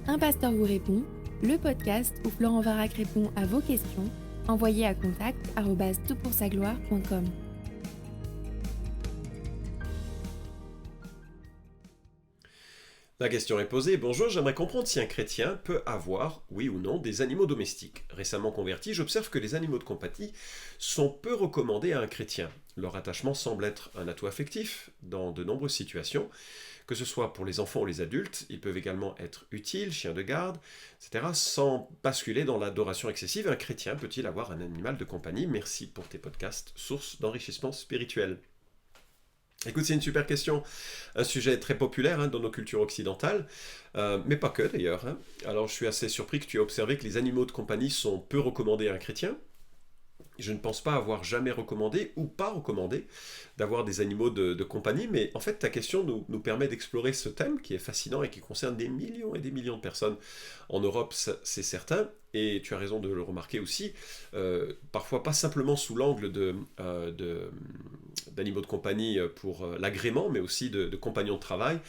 Un pasteur vous répond, le podcast où Florent Varac répond à vos questions, envoyez à contact@toutpoursagloire.com. La question est posée. Bonjour, j'aimerais comprendre si un chrétien peut avoir, oui ou non, des animaux domestiques. Récemment converti, j'observe que les animaux de compagnie sont peu recommandés à un chrétien. Leur attachement semble être un atout affectif dans de nombreuses situations, que ce soit pour les enfants ou les adultes. Ils peuvent également être utiles, chiens de garde, etc. Sans basculer dans l'adoration excessive, un chrétien peut-il avoir un animal de compagnie? Merci pour tes podcasts, source d'enrichissement spirituel. Écoute, c'est une super question, un sujet très populaire dans nos cultures occidentales, mais pas que d'ailleurs. Alors je suis assez surpris que tu aies observé que les animaux de compagnie sont peu recommandés à un chrétien. Je ne pense pas avoir jamais recommandé ou pas recommandé d'avoir des animaux de compagnie, mais en fait ta question nous permet d'explorer ce thème qui est fascinant et qui concerne des millions et des millions de personnes en Europe, c'est certain, et tu as raison de le remarquer aussi, parfois pas simplement sous l'angle d'animaux de compagnie pour l'agrément, mais aussi de compagnons de travail.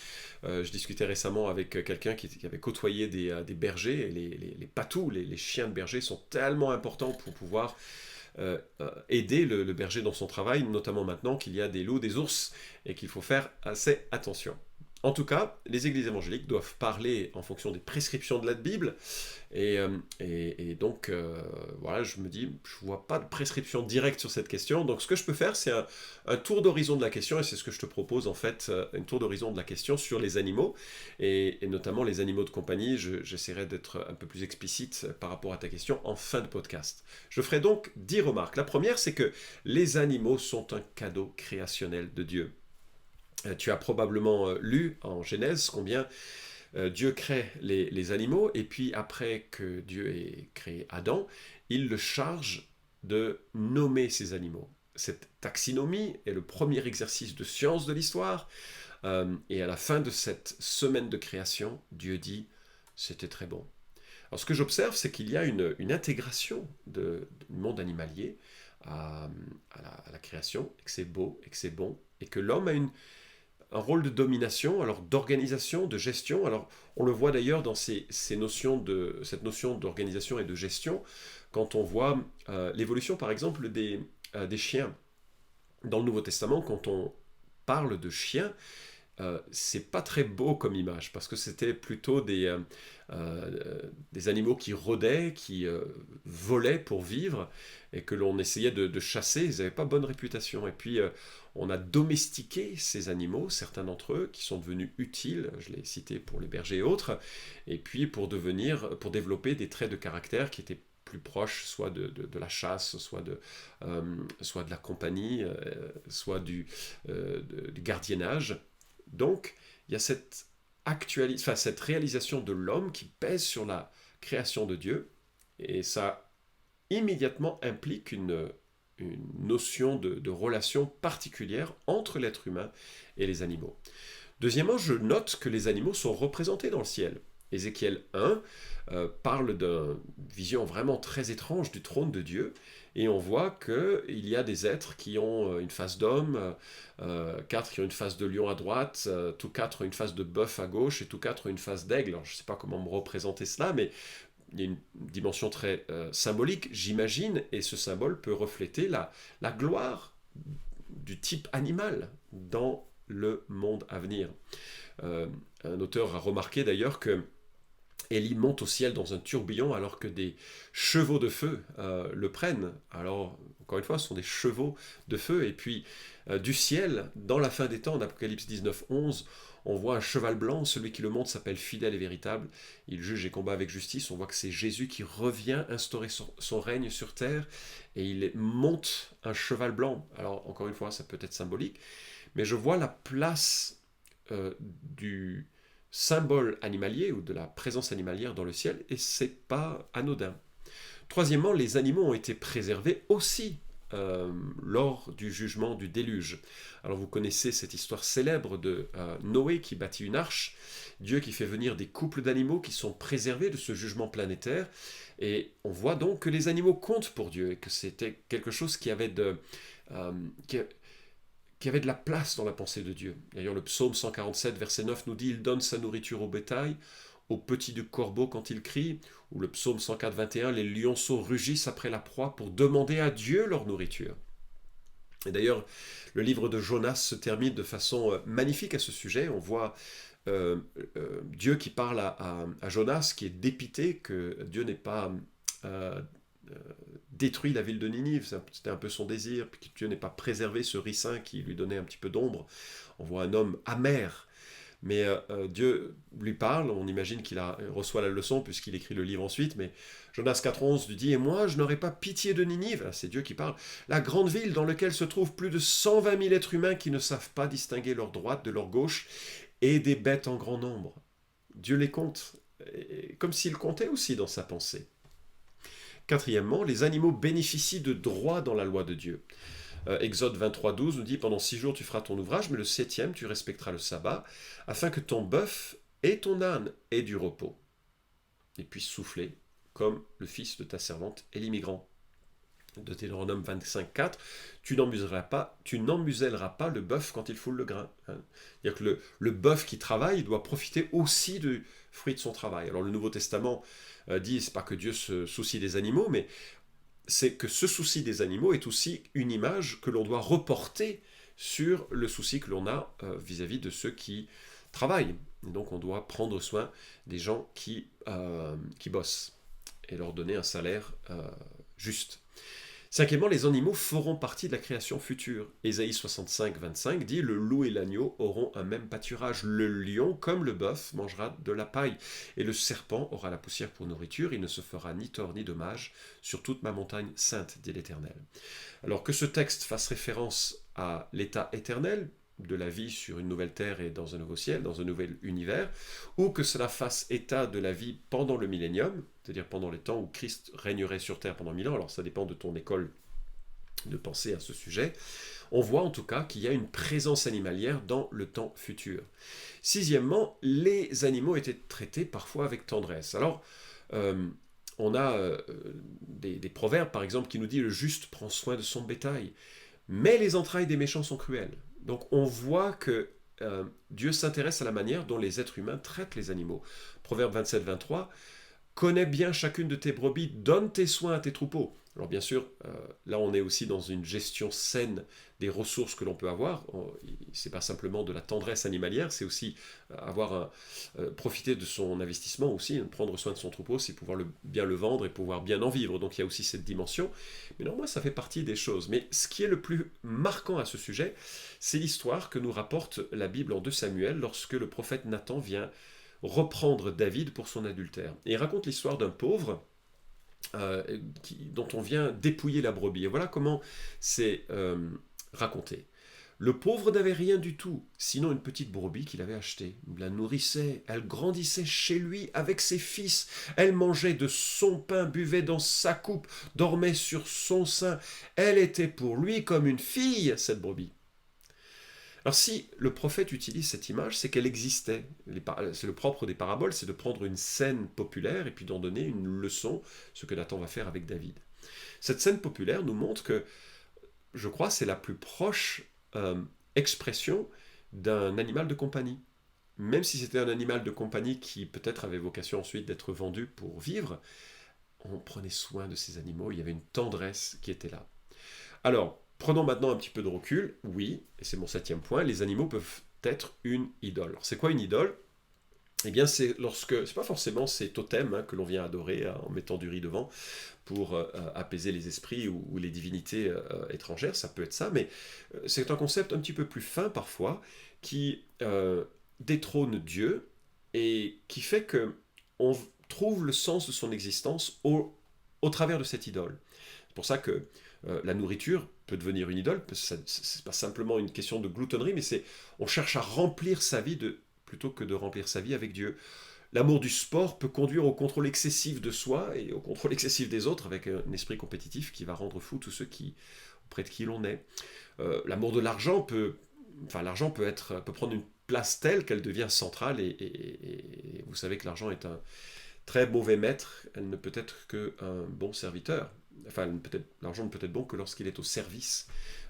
Je discutais récemment avec quelqu'un qui avait côtoyé des bergers, et les patous, les chiens de berger sont tellement importants pour pouvoir aider le berger dans son travail, notamment maintenant qu'il y a des loups, des ours, et qu'il faut faire assez attention. En tout cas, les églises évangéliques doivent parler en fonction des prescriptions de la Bible, et donc, voilà, je me dis, je vois pas de prescription directe sur cette question, donc ce que je peux faire, c'est un tour d'horizon de la question, et c'est ce que je te propose en fait, un tour d'horizon de la question sur les animaux, et notamment les animaux de compagnie. J'essaierai d'être un peu plus explicite par rapport à ta question en fin de podcast. Je ferai donc 10 remarques. La première, c'est que les animaux sont un cadeau créationnel de Dieu. Tu as probablement lu en Genèse combien Dieu crée les animaux, et puis après que Dieu ait créé Adam, il le charge de nommer ces animaux. Cette taxinomie est le premier exercice de science de l'histoire, et à la fin de cette semaine de création, Dieu dit « c'était très bon ». Alors ce que j'observe, c'est qu'il y a une intégration du monde animalier à la création, et que c'est beau, et que c'est bon, et que l'homme a un rôle de domination, alors d'organisation, de gestion. Alors on le voit d'ailleurs dans cette notion d'organisation et de gestion, quand on voit l'évolution par exemple des chiens. Dans le Nouveau Testament, quand on parle de chiens, c'est pas très beau comme image, parce que c'était plutôt des animaux qui rôdaient, qui volaient pour vivre, et que l'on essayait de chasser. Ils n'avaient pas bonne réputation. Et puis on a domestiqué ces animaux, certains d'entre eux, qui sont devenus utiles, je l'ai cité pour les bergers et autres, et puis pour développer des traits de caractère qui étaient plus proches, soit de la chasse, soit de la compagnie, soit du gardiennage. Donc, il y a cette réalisation de l'homme qui pèse sur la création de Dieu, et ça immédiatement implique une notion de relation particulière entre l'être humain et les animaux. Deuxièmement, je note que les animaux sont représentés dans le ciel. Ézéchiel 1 parle d'une vision vraiment très étrange du trône de Dieu, et on voit qu'il y a des êtres qui ont une face d'homme, 4 qui ont une face de lion à droite, tous 4 ont une face de bœuf à gauche, et tous 4 ont une face d'aigle. Alors, je ne sais pas comment me représenter cela, mais il y a une dimension très symbolique, j'imagine, et ce symbole peut refléter la gloire du type animal dans le monde à venir. Un auteur a remarqué d'ailleurs que Élie monte au ciel dans un tourbillon alors que des chevaux de feu le prennent. Alors, encore une fois, ce sont des chevaux de feu. Et puis, du ciel, dans la fin des temps, en Apocalypse 19, 11, on voit un cheval blanc. Celui qui le monte s'appelle fidèle et véritable. Il juge et combat avec justice. On voit que c'est Jésus qui revient instaurer son règne sur terre. Et il monte un cheval blanc. Alors, encore une fois, ça peut être symbolique. Mais je vois la place du symbole animalier ou de la présence animalière dans le ciel, et c'est pas anodin. Troisièmement, les animaux ont été préservés aussi lors du jugement du déluge. Alors vous connaissez cette histoire célèbre de Noé qui bâtit une arche, Dieu qui fait venir des couples d'animaux qui sont préservés de ce jugement planétaire, et on voit donc que les animaux comptent pour Dieu, et que c'était quelque chose qui avait de la place dans la pensée de Dieu. D'ailleurs, le psaume 147, verset 9 nous dit « Il donne sa nourriture au bétail, au petit du corbeau quand il crie, ou le psaume 104, 21, les lionceaux rugissent après la proie pour demander à Dieu leur nourriture. Et d'ailleurs, le livre de Jonas se termine de façon magnifique à ce sujet. On voit Dieu qui parle à Jonas, qui est dépité que Dieu n'ait pas euh, détruit la ville de Ninive. C'était un peu son désir, puis que Dieu n'ait pas préservé ce ricin qui lui donnait un petit peu d'ombre. On voit un homme amer. Mais Dieu lui parle, on imagine qu'il reçoit la leçon puisqu'il écrit le livre ensuite, mais Jonas 4,11 lui dit « Et moi, je n'aurai pas pitié de Ninive », c'est Dieu qui parle, « la grande ville dans laquelle se trouvent plus de 120 000 êtres humains qui ne savent pas distinguer leur droite de leur gauche, et des bêtes en grand nombre. » Dieu les compte, comme s'il comptait aussi dans sa pensée. Quatrièmement, les animaux bénéficient de droits dans la loi de Dieu. Exode 23, 12 nous dit « Pendant 6 jours tu feras ton ouvrage, mais le 7e tu respecteras le sabbat, afin que ton bœuf et ton âne aient du repos, et puissent souffler, comme le fils de ta servante et l'immigrant. » Deutéronome 25, 4, tu n'emmuselleras pas le bœuf quand il foule le grain. C'est-à-dire que le bœuf qui travaille doit profiter aussi du fruit de son travail. Alors le Nouveau Testament dit, c'est pas que Dieu se soucie des animaux, mais c'est que ce souci des animaux est aussi une image que l'on doit reporter sur le souci que l'on a vis-à-vis de ceux qui travaillent. Et donc on doit prendre soin des gens qui bossent et leur donner un salaire juste. Cinquièmement, les animaux feront partie de la création future. Ésaïe 65, 25 dit « Le loup et l'agneau auront un même pâturage. Le lion, comme le bœuf, mangera de la paille. Et le serpent aura la poussière pour nourriture. Il ne se fera ni tort ni dommage sur toute ma montagne sainte, dit l'Éternel. » Alors que ce texte fasse référence à l'état éternel de la vie sur une nouvelle terre et dans un nouveau ciel, dans un nouvel univers, ou que cela fasse état de la vie pendant le millénium, c'est-à-dire pendant les temps où Christ régnerait sur terre pendant 1000 ans, alors ça dépend de ton école de pensée à ce sujet, on voit en tout cas qu'il y a une présence animalière dans le temps futur. Sixièmement, les animaux étaient traités parfois avec tendresse. Alors, on a des proverbes par exemple qui nous dit « Le juste prend soin de son bétail », mais les entrailles des méchants sont cruelles. Donc on voit que Dieu s'intéresse à la manière dont les êtres humains traitent les animaux. Proverbe 27, 23, « Connais bien chacune de tes brebis, donne tes soins à tes troupeaux. » Alors bien sûr, là on est aussi dans une gestion saine des ressources que l'on peut avoir. C'est pas simplement de la tendresse animalière, c'est aussi profiter de son investissement aussi, prendre soin de son troupeau, c'est pouvoir bien le vendre et pouvoir bien en vivre. Donc il y a aussi cette dimension. Mais non, moi ça fait partie des choses. Mais ce qui est le plus marquant à ce sujet, c'est l'histoire que nous rapporte la Bible en 2 Samuel lorsque le prophète Nathan vient reprendre David pour son adultère. Et il raconte l'histoire d'un pauvre dont on vient dépouiller la brebis. Et voilà comment c'est raconté. Le pauvre n'avait rien du tout, sinon une petite brebis qu'il avait achetée. Il la nourrissait, elle grandissait chez lui avec ses fils. Elle mangeait de son pain, buvait dans sa coupe, dormait sur son sein. Elle était pour lui comme une fille, cette brebis. Alors si le prophète utilise cette image, c'est qu'elle existait. C'est le propre des paraboles, c'est de prendre une scène populaire et puis d'en donner une leçon, ce que Nathan va faire avec David. Cette scène populaire nous montre que, je crois, c'est la plus proche expression d'un animal de compagnie. Même si c'était un animal de compagnie qui peut-être avait vocation ensuite d'être vendu pour vivre, on prenait soin de ces animaux, il y avait une tendresse qui était là. Alors, prenons maintenant un petit peu de recul. Oui, et c'est mon 7e point, les animaux peuvent être une idole. Alors, c'est quoi une idole ? Eh bien, c'est pas forcément ces totems que l'on vient adorer en mettant du riz devant pour apaiser les esprits ou les divinités étrangères, ça peut être ça, mais c'est un concept un petit peu plus fin parfois qui détrône Dieu et qui fait que on trouve le sens de son existence au travers de cette idole. C'est pour ça que la nourriture peut devenir une idole, parce que c'est pas simplement une question de gloutonnerie, mais on cherche à remplir sa vie plutôt que de remplir sa vie avec Dieu. L'amour du sport peut conduire au contrôle excessif de soi et au contrôle excessif des autres, avec un esprit compétitif qui va rendre fou tous ceux auprès de qui l'on est. L'amour de l'argent peut prendre une place telle qu'elle devient centrale, et vous savez que l'argent est un très mauvais maître, elle ne peut être qu'un bon serviteur. Enfin, l'argent ne peut être bon que lorsqu'il est au service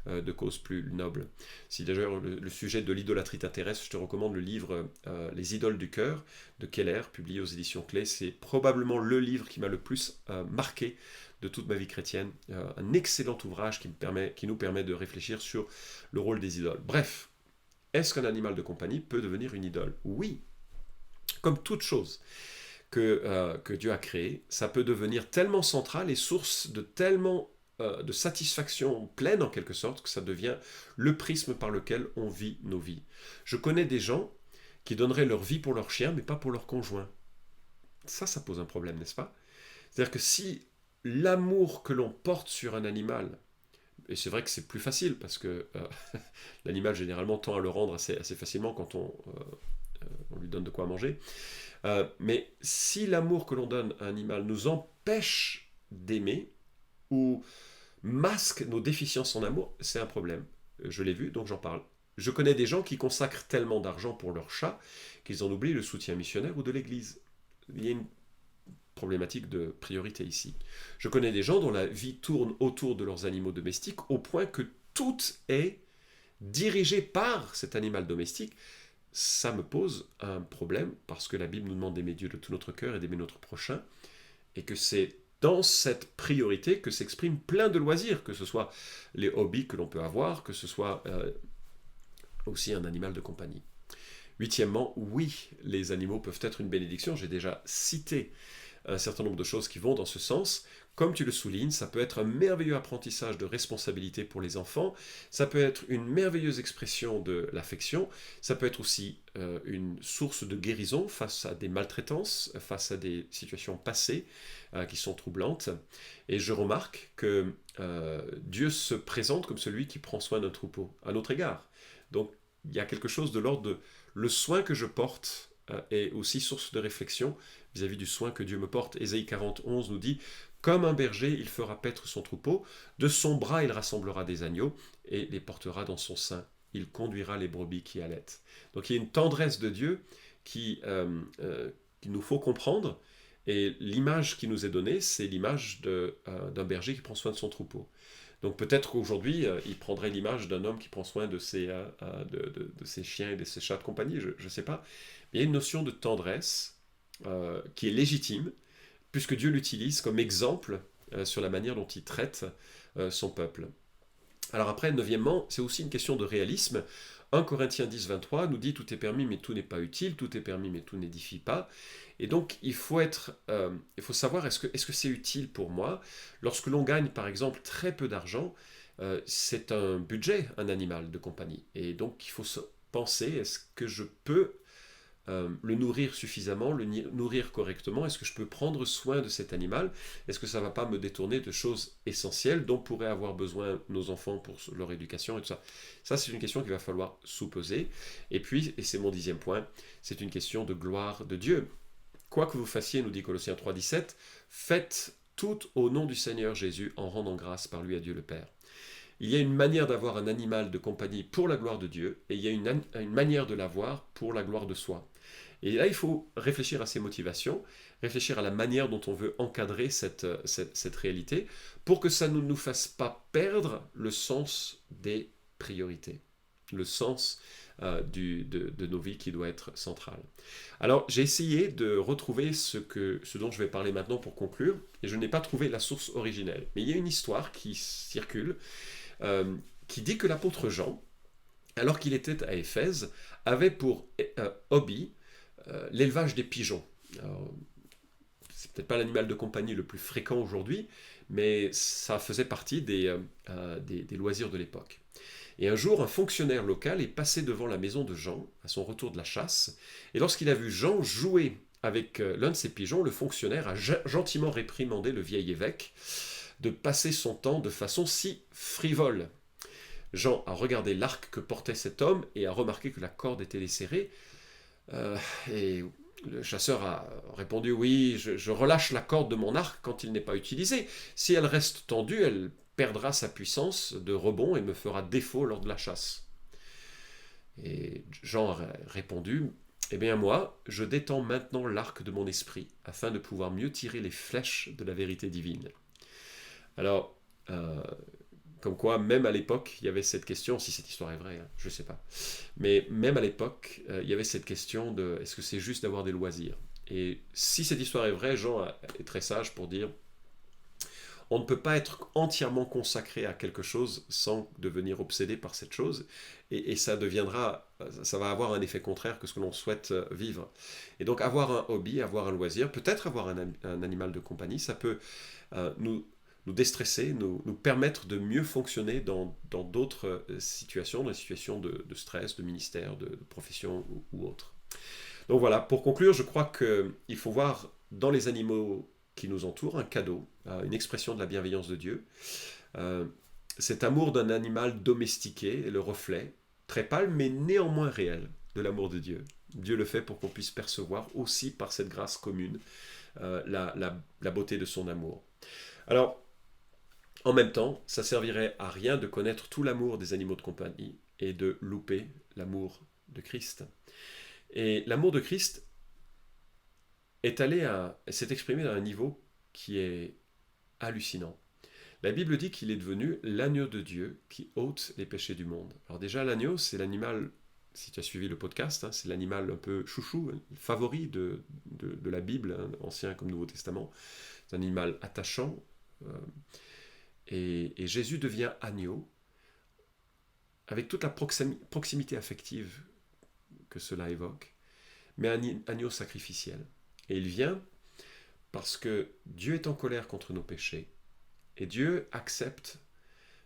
de causes plus nobles. Si d'ailleurs le sujet de l'idolâtrie t'intéresse, je te recommande le livre Les idoles du cœur de Keller, publié aux éditions Clé. C'est probablement le livre qui m'a le plus marqué de toute ma vie chrétienne. Un excellent ouvrage qui nous permet de réfléchir sur le rôle des idoles. Bref, est-ce qu'un animal de compagnie peut devenir une idole? Oui, comme toute chose que Dieu a créée, ça peut devenir tellement central et source de tellement de satisfaction pleine en quelque sorte que ça devient le prisme par lequel on vit nos vies. Je connais des gens qui donneraient leur vie pour leur chien mais pas pour leur conjoint. Ça pose un problème, n'est-ce pas? C'est-à-dire que si l'amour que l'on porte sur un animal, et c'est vrai que c'est plus facile parce que l'animal généralement tend à le rendre assez facilement quand on lui donne de quoi manger, mais si l'amour que l'on donne à un animal nous empêche d'aimer ou masque nos déficiences en amour, c'est un problème. Je l'ai vu, donc j'en parle. Je connais des gens qui consacrent tellement d'argent pour leur chat qu'ils en oublient le soutien missionnaire ou de l'Église. Il y a une problématique de priorité ici. Je connais des gens dont la vie tourne autour de leurs animaux domestiques au point que tout est dirigé par cet animal domestique. Ça me pose un problème parce que la Bible nous demande d'aimer Dieu de tout notre cœur et d'aimer notre prochain et que c'est dans cette priorité que s'expriment plein de loisirs, que ce soit les hobbies que l'on peut avoir, que ce soit aussi un animal de compagnie. Huitièmement, oui, les animaux peuvent être une bénédiction. J'ai déjà cité un certain nombre de choses qui vont dans ce sens. Comme tu le soulignes, ça peut être un merveilleux apprentissage de responsabilité pour les enfants, ça peut être une merveilleuse expression de l'affection, ça peut être aussi une source de guérison face à des maltraitances, face à des situations passées qui sont troublantes. Et je remarque que Dieu se présente comme celui qui prend soin d'un troupeau à notre égard. Donc il y a quelque chose de l'ordre de le soin que je porte est aussi source de réflexion vis-à-vis du soin que Dieu me porte. Ésaïe 40, 11 nous dit « Comme un berger, il fera paître son troupeau, de son bras il rassemblera des agneaux et les portera dans son sein. Il conduira les brebis qui allaitent. » Donc il y a une tendresse de Dieu qu'il nous faut comprendre, et l'image qui nous est donnée, c'est l'image d'un berger qui prend soin de son troupeau. Donc peut-être qu'aujourd'hui, il prendrait l'image d'un homme qui prend soin de ses chiens et de ses chats de compagnie, je ne sais pas. Mais il y a une notion de tendresse qui est légitime, puisque Dieu l'utilise comme exemple sur la manière dont il traite son peuple. Alors après, neuvièmement, c'est aussi une question de réalisme. 1 Corinthiens 10, 23 nous dit « Tout est permis, mais tout n'est pas utile. Tout est permis, mais tout n'édifie pas. » Et donc, il faut savoir, est-ce que c'est utile pour moi? Lorsque l'on gagne, par exemple, très peu d'argent, c'est un budget, un animal de compagnie. Et donc, il faut se penser, est-ce que je peux le nourrir suffisamment, le nourrir correctement? Est-ce que je peux prendre soin de cet animal? Est-ce que ça ne va pas me détourner de choses essentielles dont pourraient avoir besoin nos enfants pour leur éducation et tout ça? Ça, c'est une question qu'il va falloir sous-poser. Et puis, et c'est mon 10e point, c'est une question de gloire de Dieu. Quoi que vous fassiez, nous dit Colossiens 3,17, faites tout au nom du Seigneur Jésus en rendant grâce par lui à Dieu le Père. Il y a une manière d'avoir un animal de compagnie pour la gloire de Dieu, et il y a une manière de l'avoir pour la gloire de soi. Et là, il faut réfléchir à ses motivations, réfléchir à la manière dont on veut encadrer cette réalité, pour que ça ne nous fasse pas perdre le sens des priorités, le sens de nos vies qui doit être central. Alors, j'ai essayé de retrouver ce dont je vais parler maintenant pour conclure, et je n'ai pas trouvé la source originelle. Mais il y a une histoire qui circule, qui dit que l'apôtre Jean, alors qu'il était à Éphèse, avait pour hobby l'élevage des pigeons. Alors, c'est peut-être pas l'animal de compagnie le plus fréquent aujourd'hui, mais ça faisait partie des loisirs de l'époque. Et un jour, un fonctionnaire local est passé devant la maison de Jean, à son retour de la chasse, et lorsqu'il a vu Jean jouer avec l'un de ses pigeons, le fonctionnaire a gentiment réprimandé le vieil évêque de passer son temps de façon si frivole. Jean a regardé l'arc que portait cet homme et a remarqué que la corde était desserrée, et le chasseur a répondu « Oui, je relâche la corde de mon arc quand il n'est pas utilisé. Si elle reste tendue, elle perdra sa puissance de rebond et me fera défaut lors de la chasse. » Et Jean a répondu « Eh bien moi, je détends maintenant l'arc de mon esprit, afin de pouvoir mieux tirer les flèches de la vérité divine. » Alors, Comme quoi, même à l'époque, il y avait cette question, si cette histoire est vraie, je ne sais pas, mais même à l'époque, il y avait cette question de est-ce que c'est juste d'avoir des loisirs? Et si cette histoire est vraie, Jean est très sage pour dire on ne peut pas être entièrement consacré à quelque chose sans devenir obsédé par cette chose, et ça va avoir un effet contraire que ce que l'on souhaite vivre. Et donc avoir un hobby, avoir un loisir, peut-être avoir un animal de compagnie, ça peut nous déstresser, nous permettre de mieux fonctionner dans d'autres situations, dans les situations de stress, de ministère, de profession ou autre. Donc voilà, pour conclure, je crois qu'il faut voir dans les animaux qui nous entourent un cadeau, une expression de la bienveillance de Dieu. Cet amour d'un animal domestiqué est le reflet, très pâle mais néanmoins réel, de l'amour de Dieu. Dieu le fait pour qu'on puisse percevoir aussi par cette grâce commune la beauté de son amour. Alors, en même temps, ça servirait à rien de connaître tout l'amour des animaux de compagnie et de louper l'amour de Christ. Et l'amour de Christ s'est exprimé à un niveau qui est hallucinant. La Bible dit qu'il est devenu l'agneau de Dieu qui ôte les péchés du monde. Alors déjà, l'agneau, c'est l'animal, si tu as suivi le podcast, c'est l'animal un peu chouchou, favori de la Bible, Ancien comme Nouveau Testament. C'est un animal attachant. Et Jésus devient agneau avec toute la proximité affective que cela évoque, mais un agneau sacrificiel. Et il vient parce que Dieu est en colère contre nos péchés, et Dieu accepte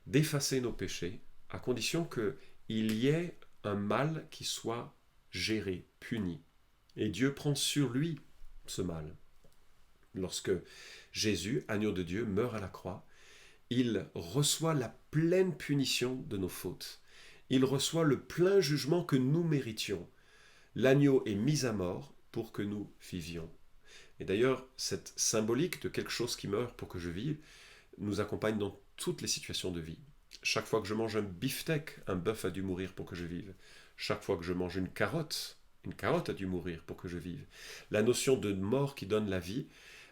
d'effacer nos péchés à condition qu'il y ait un mal qui soit géré, puni. Et Dieu prend sur lui ce mal. Lorsque Jésus, agneau de Dieu, meurt à la croix, il reçoit la pleine punition de nos fautes. Il reçoit le plein jugement que nous méritions. L'agneau est mis à mort pour que nous vivions. Et d'ailleurs, cette symbolique de quelque chose qui meurt pour que je vive nous accompagne dans toutes les situations de vie. Chaque fois que je mange un beefsteak, un bœuf a dû mourir pour que je vive. Chaque fois que je mange une carotte a dû mourir pour que je vive. La notion de mort qui donne la vie,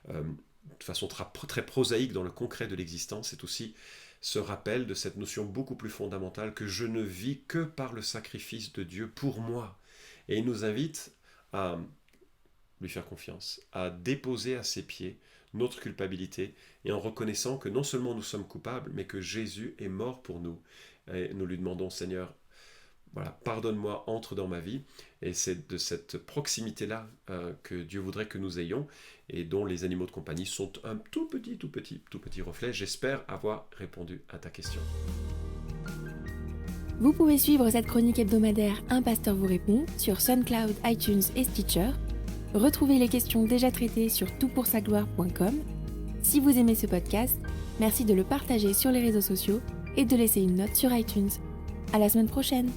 de façon très prosaïque dans le concret de l'existence, c'est aussi ce rappel de cette notion beaucoup plus fondamentale que je ne vis que par le sacrifice de Dieu pour moi. Et il nous invite à lui faire confiance, à déposer à ses pieds notre culpabilité, et en reconnaissant que non seulement nous sommes coupables, mais que Jésus est mort pour nous. Et nous lui demandons, Seigneur, voilà, pardonne-moi, entre dans ma vie. Et c'est de cette proximité-là que Dieu voudrait que nous ayons, et dont les animaux de compagnie sont un tout petit reflet. J'espère avoir répondu à ta question. Vous pouvez suivre cette chronique hebdomadaire Un pasteur vous répond sur SoundCloud, iTunes et Stitcher. Retrouvez les questions déjà traitées sur toutpoursagloire.com. Si vous aimez ce podcast, merci de le partager sur les réseaux sociaux et de laisser une note sur iTunes. À la semaine prochaine!